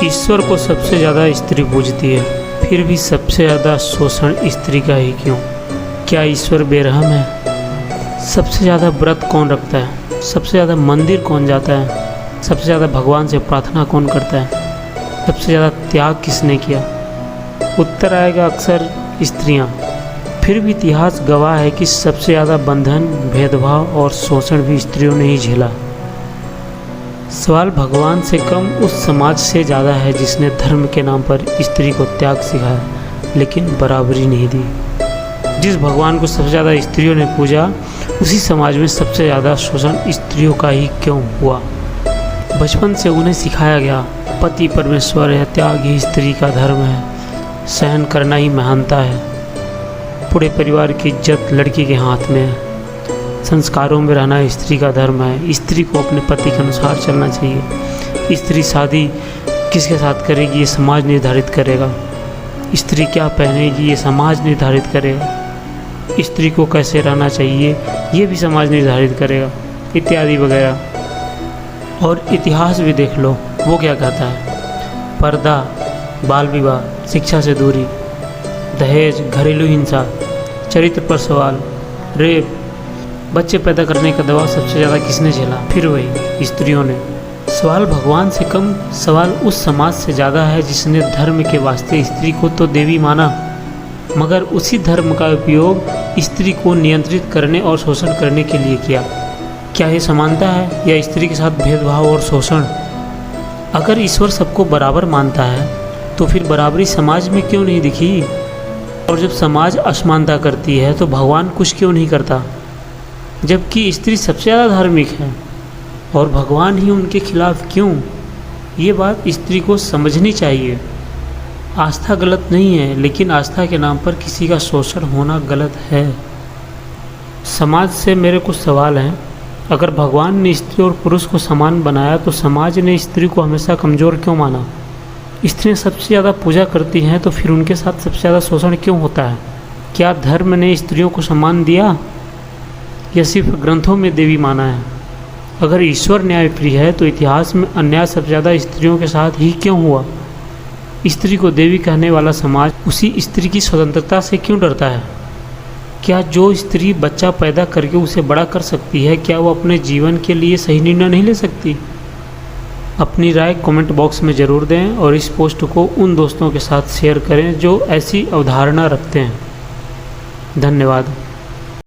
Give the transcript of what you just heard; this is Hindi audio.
ईश्वर को सबसे ज़्यादा स्त्री पूजती है, फिर भी सबसे ज़्यादा शोषण स्त्री का ही क्यों? क्या ईश्वर बेरहम है? सबसे ज़्यादा व्रत कौन रखता है? सबसे ज़्यादा मंदिर कौन जाता है? सबसे ज़्यादा भगवान से प्रार्थना कौन करता है? सबसे ज़्यादा त्याग किसने किया? उत्तर आएगा अक्सर स्त्रियाँ। फिर भी इतिहास गवाह है कि सबसे ज़्यादा बंधन, भेदभाव और शोषण भी स्त्रियों ने ही झेला। सवाल भगवान से कम उस समाज से ज़्यादा है जिसने धर्म के नाम पर स्त्री को त्याग सिखाया लेकिन बराबरी नहीं दी। जिस भगवान को सबसे ज़्यादा स्त्रियों ने पूजा, उसी समाज में सबसे ज़्यादा शोषण स्त्रियों का ही क्यों हुआ? बचपन से उन्हें सिखाया गया पति परमेश्वर है, त्याग ही स्त्री का धर्म है, सहन करना ही महानता है, पूरे परिवार की इज्जत लड़की के हाथ में है, संस्कारों में रहना स्त्री का धर्म है, स्त्री को अपने पति के अनुसार चलना चाहिए, स्त्री शादी किसके साथ करेगी ये समाज निर्धारित करेगा, स्त्री क्या पहनेगी ये समाज निर्धारित करेगा, स्त्री को कैसे रहना चाहिए ये भी समाज निर्धारित करेगा, इत्यादि वगैरह। और इतिहास भी देख लो, वो क्या कहता है? पर्दा, बाल विवाह, शिक्षा से दूरी, दहेज, घरेलू हिंसा, चरित्र पर सवाल, रेप, बच्चे पैदा करने का दबाव सबसे ज़्यादा किसने झेला? फिर वही स्त्रियों ने। सवाल भगवान से कम सवाल उस समाज से ज़्यादा है जिसने धर्म के वास्ते स्त्री को तो देवी माना, मगर उसी धर्म का उपयोग स्त्री को नियंत्रित करने और शोषण करने के लिए किया। क्या ये समानता है या स्त्री के साथ भेदभाव और शोषण? अगर ईश्वर सबको बराबर मानता है तो फिर बराबरी समाज में क्यों नहीं दिखी? और जब समाज असमानता करती है तो भगवान कुछ क्यों नहीं करता? जबकि स्त्री सबसे ज़्यादा धार्मिक है और भगवान ही उनके खिलाफ क्यों? ये बात स्त्री को समझनी चाहिए। आस्था गलत नहीं है, लेकिन आस्था के नाम पर किसी का शोषण होना गलत है। समाज से मेरे कुछ सवाल हैं। अगर भगवान ने स्त्री और पुरुष को समान बनाया तो समाज ने स्त्री को हमेशा कमज़ोर क्यों माना? स्त्रियाँ सबसे ज़्यादा पूजा करती हैं तो फिर उनके साथ सबसे ज़्यादा शोषण क्यों होता है? क्या धर्म ने स्त्रियों को सम्मान दिया या सिर्फ ग्रंथों में देवी माना है? अगर ईश्वर न्यायप्रिय है तो इतिहास में अन्याय सबसे ज़्यादा स्त्रियों के साथ ही क्यों हुआ? स्त्री को देवी कहने वाला समाज उसी स्त्री की स्वतंत्रता से क्यों डरता है? क्या जो स्त्री बच्चा पैदा करके उसे बड़ा कर सकती है, क्या वो अपने जीवन के लिए सही निर्णय नहीं ले सकती? अपनी राय कमेंट बॉक्स में ज़रूर दें और इस पोस्ट को उन दोस्तों के साथ शेयर करें जो ऐसी अवधारणा रखते हैं। धन्यवाद।